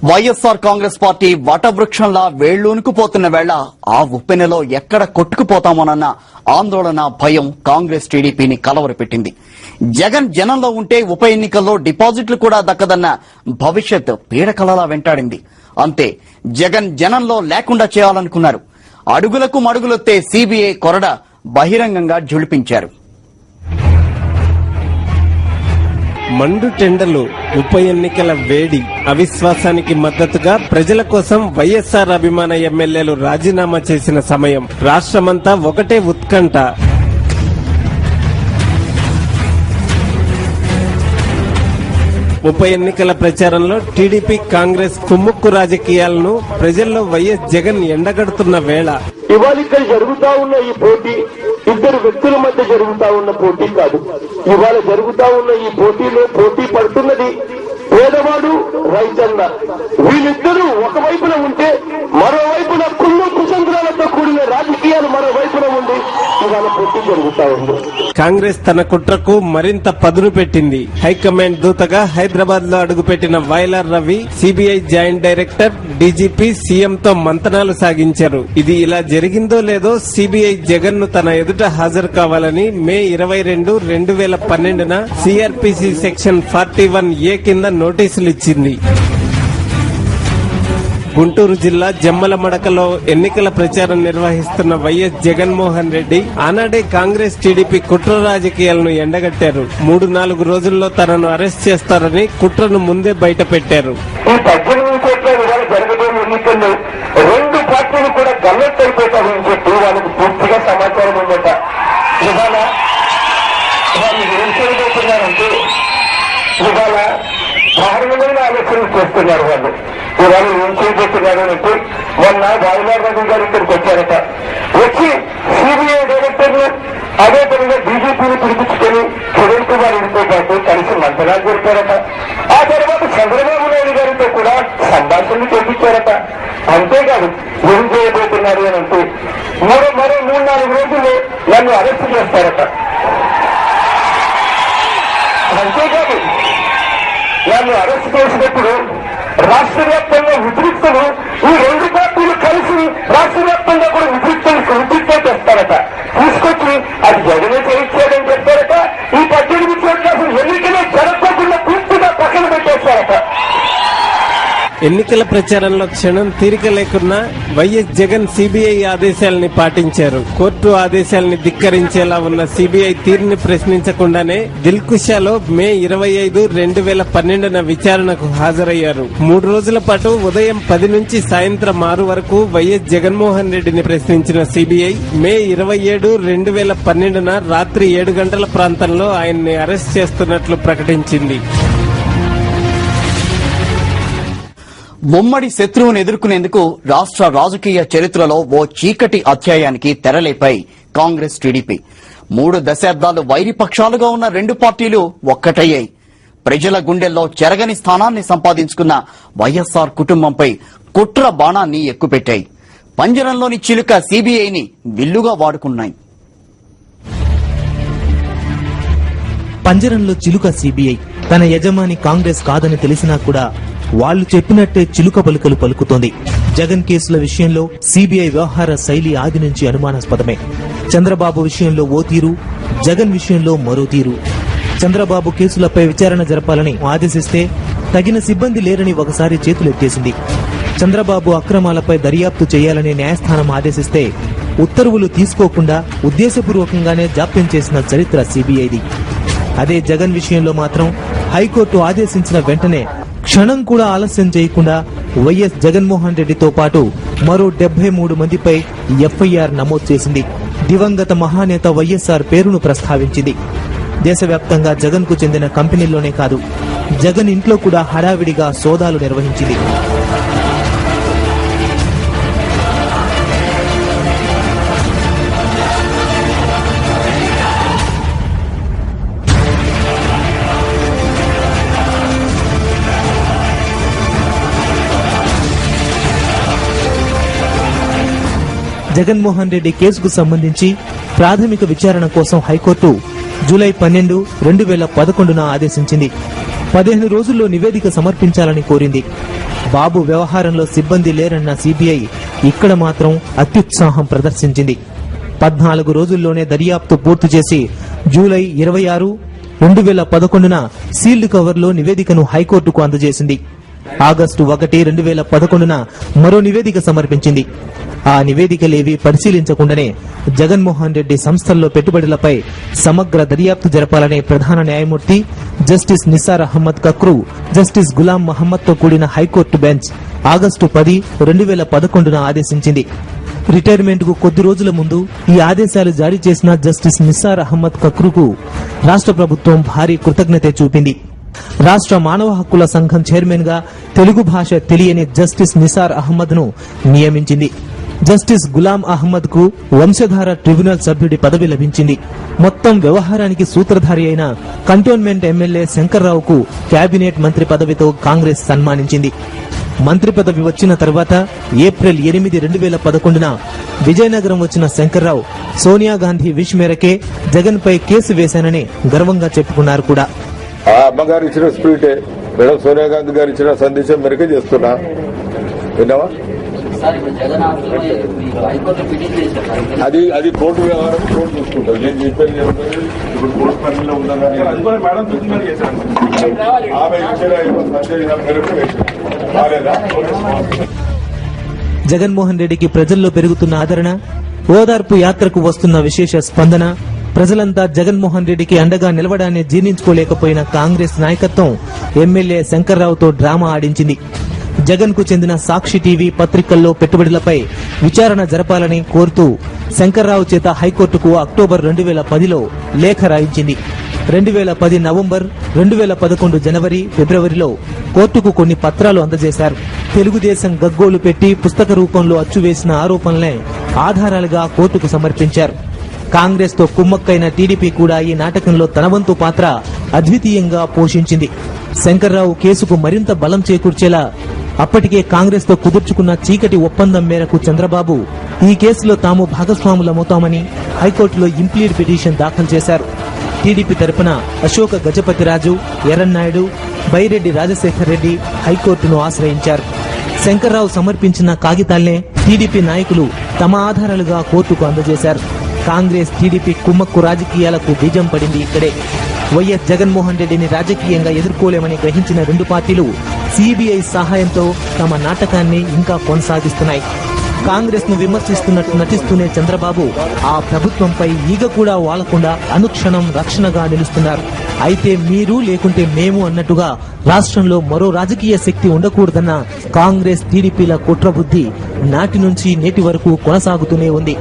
YSR Congress party వటవృక్షంలా వేళ్లూనుకుపోతున్న వేళ ఆ ఉప్పెనలో ఎక్కడ కొట్టుకుపోతామోనన్న ఆందోళన భయం కాంగ్రెస్ టీడీపీని కలవరపెట్టింది. జగన్ జనంలో ఉంటే ఉప ఎన్నికల్లో డిపాజిట్లు కూడా దక్కదన్న భవిష్యత్ పీడకలలా వెంటాడింది. అంతే, జగన్ జనంలో లేకుండా చేయాలనుకున్నారు. అడుగులకు మడుగులొత్తే సీబీఐ కొరడ బహిరంగంగా ఝుళిపించారు. మండు టెండలు, ఉప ఎన్నికల వేడి, అవిశ్వాసానికి మద్దతుగా ప్రజల కోసం వైఎస్ఆర్ అభిమాన ఎమ్మెల్యేలు రాజీనామా చేసిన సమయం. రాష్ట్రమంతా ఒకటే ఉత్కంఠ. ఉప ఎన్నికల ప్రచారంలో టీడీపీ కాంగ్రెస్ కుమ్ముక్కు రాజకీయాలను ప్రజల్లో వైఎస్ జగన్ ఎండగడుతున్న వేళ ఇవాళ ఇక్కడ జరుగుతా ఉన్న ఈ పోటీ ఇద్దరు వ్యక్తుల మధ్య జరుగుతా ఉన్న పోటీ కాదు. ఇవాళ జరుగుతా ఉన్న ఈ పోటీలో పోటీ పడుతున్నది పేదవాడు, రైతన్న. వీళ్ళిద్దరూ ఒకవైపున ఉంటే మరోవైపున కుళ్ళు కుతంత్రాలతో కూడిన రాజకీయాలు మరోవైపున ఉండి ఇవాళ పోటీ జరుగుతా ఉంది. కాంగ్రెస్ తన కుట్రకు మరింత పదును పెట్టింది. హైకమాండ్ దూతగా హైదరాబాద్ లో అడుగుపెట్టిన Vayalar Ravi CBI joint director, DGP సీఎంతో మంతనాలు సాగించారు. ఇది ఇలా జరిగిందో లేదో సిబిఐ జగన్ ను తన ఎదుట హాజరు కావాలని మే 22, 2012న సిఆర్పిసి సెక్షన్ 41A కింద నోటీసులు ఇచ్చింది. గుంటూరు జిల్లా జమ్మలమడకలో ఎన్నికల ప్రచారం నిర్వహిస్తున్న వైఎస్ జగన్మోహన్ రెడ్డి ఆనాడే కాంగ్రెస్ టీడీపీ కుట్ర రాజకీయాలను ఎండగట్టారు. 3-4 రోజుల్లో తనను అరెస్ట్ చేస్తారని కుట్రను ముందే బయట పెట్టారు. ఈ 18 కోట్ల విధాలు జరగబోయే ఎన్నికల్లో 2 పార్టీలు కూడా గల్లెట్ అయిపోతారని చెప్పి వాళ్ళకి పూర్తిగా సమాచారం ఉందట. ఇవాళ వాళ్ళు ఏం చేయబోతున్నారంటే ఇవాళ దారుణమైన ఆలోచనలు చేస్తున్నారు. వాళ్ళు ఇవాళ ఏం చేయబోతున్నారు అంటే మొన్న వైలార్ రవి గారు ఇక్కడికి వచ్చారట. వచ్చి సిబిఐ డైరెక్టర్లు అదే పనిగా డీజీపీని పిలిపించుకొని కిరణ్ కుమార్ రెడ్డితో పాటు కలిసి మంతనాలు జరిపారట. ఆ తర్వాత చంద్రబాబు నాయుడు గారితో కూడా సంభాషణలు చేపించారట. అంతేకాదు ఏం చేయబోతున్నారు అని అంటే మరో 3-4 రోజుల్లో నన్ను అరెస్ట్ చేస్తారట. అంతేకాదు నన్ను అరెస్ట్ చేసినప్పుడు రాష్ట్ర వ్యాప్తంగా ఉద్రిక్తలు, ఈ 2 పార్టీలు కలిసి రాష్ట్ర వ్యాప్తంగా కూడా ఉద్రిక్త తెస్తారట. తీసుకొచ్చి అది జగనే చేయించాడని చెప్పారట. ఈ 18 చోట్ల అసలు ఎన్నికలే జరగకుండా పూర్తిగా పక్కన పెట్టేస్తారట. ఎన్నికల ప్రచారంలో క్షణం తీరిక లేకున్నా వైఎస్ జగన్ సిబిఐ ఆదేశాలని పాటించారు. కోర్టు ఆదేశాలని ధిక్కరించేలా ఉన్న సిబిఐ తీరుని ప్రశ్నించకుండానే దిల్కుషాలో మే 25, 2012న విచారణకు హాజరయ్యారు. 3 రోజుల పాటు ఉదయం 10 నుంచి సాయంత్రం 6 వరకు వైఎస్ జగన్మోహన్ రెడ్డిని ప్రశ్నించిన సిబిఐ మే 27, 2012న రాత్రి 7 గంటల ప్రాంతంలో ఆయన్ని అరెస్ట్ చేస్తున్నట్లు ప్రకటించింది. ఉమ్మడి శత్రువును ఎదుర్కొనేందుకు రాష్ట్ర రాజకీయ చరిత్రలో ఓ చీకటి అధ్యాయానికి తెరలేపాయి కాంగ్రెస్ టీడీపీ. 3 దశాబ్దాలు వైరిపక్షాలుగా ఉన్న 2 పార్టీలు ఒక్కటయ్యాయి. ప్రజల గుండెల్లో చెరగని స్థానాన్ని సంపాదించుకున్న వైఎస్ఆర్ కుటుంబంపై కుట్ర బాణాన్ని ఎక్కుపెట్టాయి. పంజరంలోని చిలుక సీబీఐని విల్లుగా వాడుకున్నాయి. పంజరంలో చిలుక సీబీఐ తన యజమాని కాంగ్రెస్ కాదని తెలిసినా కూడా వాళ్లు చెప్పినట్టే చిలుక పలుకలు పలుకుతోంది. జగన్ కేసుల విషయంలో సీబీఐ వ్యవహార శైలి ఆది నుంచి అనుమానాస్పదమే. చంద్రబాబు విషయంలో ఓ తీరు, జగన్ విషయంలో మరో తీరు. చంద్రబాబు కేసులపై విచారణ జరపాలని ఆదేశిస్తే తగిన సిబ్బంది లేరని ఒకసారి చేతులెత్తేసింది. చంద్రబాబు అక్రమాలపై దర్యాప్తు చేయాలని న్యాయస్థానం ఆదేశిస్తే ఉత్తర్వులు తీసుకోకుండా ఉద్దేశపూర్వకంగానే జాప్యం చేసిన చరిత్ర సీబీఐది. అదే జగన్ విషయంలో మాత్రం హైకోర్టు ఆదేశించిన వెంటనే క్షణం కూడా ఆలస్యం చేయకుండా వైఎస్ జగన్మోహన్ రెడ్డితో పాటు మరో 73 మందిపై ఎఫ్ఐఆర్ నమోదు చేసింది. దివంగత మహానేత వైఎస్ఆర్ పేరును ప్రస్తావించింది. దేశవ్యాప్తంగా జగన్ కు చెందిన కంపెనీల్లోనే కాదు, జగన్ ఇంట్లో కూడా హడావిడిగా సోదాలు నిర్వహించింది. జగన్మోహన్ రెడ్డి కేసుకు సంబంధించి ప్రాథమిక విచారణ కోసం హైకోర్టు జూలై 12, 2011న ఆదేశించింది. 15 రోజుల్లో నివేదిక సమర్పించాలని కోరింది. బాబు వ్యవహారంలో సిబ్బంది లేరన్న సిబిఐ ఇక్కడ మాత్రం అత్యుత్సాహం ప్రదర్శించింది. 14 రోజుల్లోనే దర్యాప్తు పూర్తి చేసి జూలై 26, 2011న సీల్డ్ కవర్లో నివేదికను హైకోర్టుకు అందజేసింది. ఆగస్టు 1, 2011న మరో నివేదిక సమర్పించింది. ఆ నివేదికలేవి పరిశీలించకుండానే జగన్మోహన్ రెడ్డి సంస్థల్లో పెట్టుబడులపై సమగ్ర దర్యాప్తు జరపాలనే ప్రధాన న్యాయమూర్తి జస్టిస్ నిసార్ అహ్మద్ కక్రూ, జస్టిస్ గులాం మహమ్మద్ తో కూడిన హైకోర్టు బెంచ్ ఆగస్టు 10, 2011న ఆదేశించింది. రిటైర్మెంట్ కు కొద్ది రోజుల ముందు ఈ ఆదేశాలు జారీ చేసిన జస్టిస్ నిసార్ అహ్మద్ కక్రూకు రాష్ట్ర ప్రభుత్వం భారీ కృతజ్ఞత చూపింది. రాష్ట్ర మానవ హక్కుల సంఘం చైర్మన్ గా తెలుగు భాష తెలియని జస్టిస్ నిసార్ అహ్మద్ ను నియమించింది. జస్టిస్ గులాం అహ్మద్ కు వంశధార ట్రిబ్యునల్ సభ్యుడి పదవి లభించింది. మొత్తం వ్యవహారానికి సూత్రధారి అయిన కంటోన్మెంట్ ఎమ్మెల్యే శంకర్రావుకు కేబినెట్ మంత్రి పదవితో కాంగ్రెస్ సన్మానించింది. మంత్రి పదవి వచ్చిన తర్వాత ఏప్రిల్ 8, 2011న విజయనగరం వచ్చిన శంకర్రావు సోనియా గాంధీ విష్ మేరకే జగన్ పై కేసు వేశానని గర్వంగా చెప్పుకున్నారు కూడా. ఆ అమ్మగారు ఇచ్చిన స్పిరిటే మేడం సోనియా గాంధీ గారు ఇచ్చిన సందేశం మేరకే చేస్తున్నా. విన్నావా? అది కోర్టు వ్యవహారం కోర్టు చూసుకుంటారు. నేను చెప్పాను ఇప్పుడు కోర్టు పనిలో ఉందని ఆమె ఇచ్చిన సందేశం మేరకు రాలేదా? జగన్మోహన్ రెడ్డికి ప్రజల్లో పెరుగుతున్న ఆదరణ, ఓదార్పు యాత్రకు వస్తున్న విశేష స్పందన, ప్రజలంతా జగన్మోహన్ రెడ్డికి అండగా నిలవడాన్ని జీర్ణించుకోలేకపోయిన కాంగ్రెస్ నాయకత్వం ఎమ్మెల్యే శంకర్రావుతో డ్రామా ఆడించింది. జగన్ కు చెందిన సాక్షి టీవీ పత్రికల్లో పెట్టుబడులపై విచారణ జరపాలని కోరుతూ శంకర్రావు చేత హైకోర్టుకు అక్టోబర్ 2010లో లేఖ రాయించింది. 2010 నవంబర్, 2011 జనవరి, ఫిబ్రవరిలో కోర్టుకు కొన్ని పత్రాలు అందజేశారు. తెలుగుదేశం గగ్గోలు పెట్టి పుస్తక రూపంలో అచ్చువేసిన ఆరోపణలే ఆధారాలుగా కోర్టుకు సమర్పించారు. కాంగ్రెస్ తో కుమ్మక్కైన టీడీపీ కూడా ఈ నాటకంలో తన వంతు పాత్ర అద్వితీయంగా పోషించింది. శంకర్రావు కేసుకు మరింత బలం చేకూర్చేలా అప్పటికే కాంగ్రెస్ తో కుదుర్చుకున్న చీకటి ఒప్పందం మేరకు చంద్రబాబు ఈ కేసులో తాము భాగస్వాములమవుతామని హైకోర్టులో ఇంప్లీడ్ పిటిషన్ దాఖలు చేశారు. టీడీపీ తరపున అశోక గజపతిరాజు, ఎర్రన్నాయుడు, బైరెడ్డి రాజశేఖర్ రెడ్డి హైకోర్టును ఆశ్రయించారు. శంకర్రావు సమర్పించిన కాగితాల్నే టీడీపీ నాయకులు తమ ఆధారాలుగా కోర్టుకు అందజేశారు. కాంగ్రెస్ టీడీపీ కుమ్మక్కు రాజకీయాలకు బీజం పడింది ఇక్కడే. వైఎస్ జగన్మోహన్ రెడ్డిని రాజకీయంగా ఎదుర్కోలేమని గ్రహించిన రెండు పార్టీలు సిబిఐ సహాయంతో తమ నాటకాన్ని ఇంకా కొనసాగిస్తున్నాయి. కాంగ్రెస్ ను విమర్శిస్తున్నట్టు నటిస్తూనే చంద్రబాబు ఆ ప్రభుత్వంపై ఈగ కూడా వాలకుండా అనుక్షణం రక్షణగా నిలుస్తున్నారు. అయితే మీరు లేకుంటే మేము అన్నట్టుగా రాష్ట్రంలో మరో రాజకీయ శక్తి ఉండకూడదన్న కాంగ్రెస్ టీడీపీల కుట్రబుద్ధి నాటి నుంచి నేటి వరకు కొనసాగుతూనే ఉంది.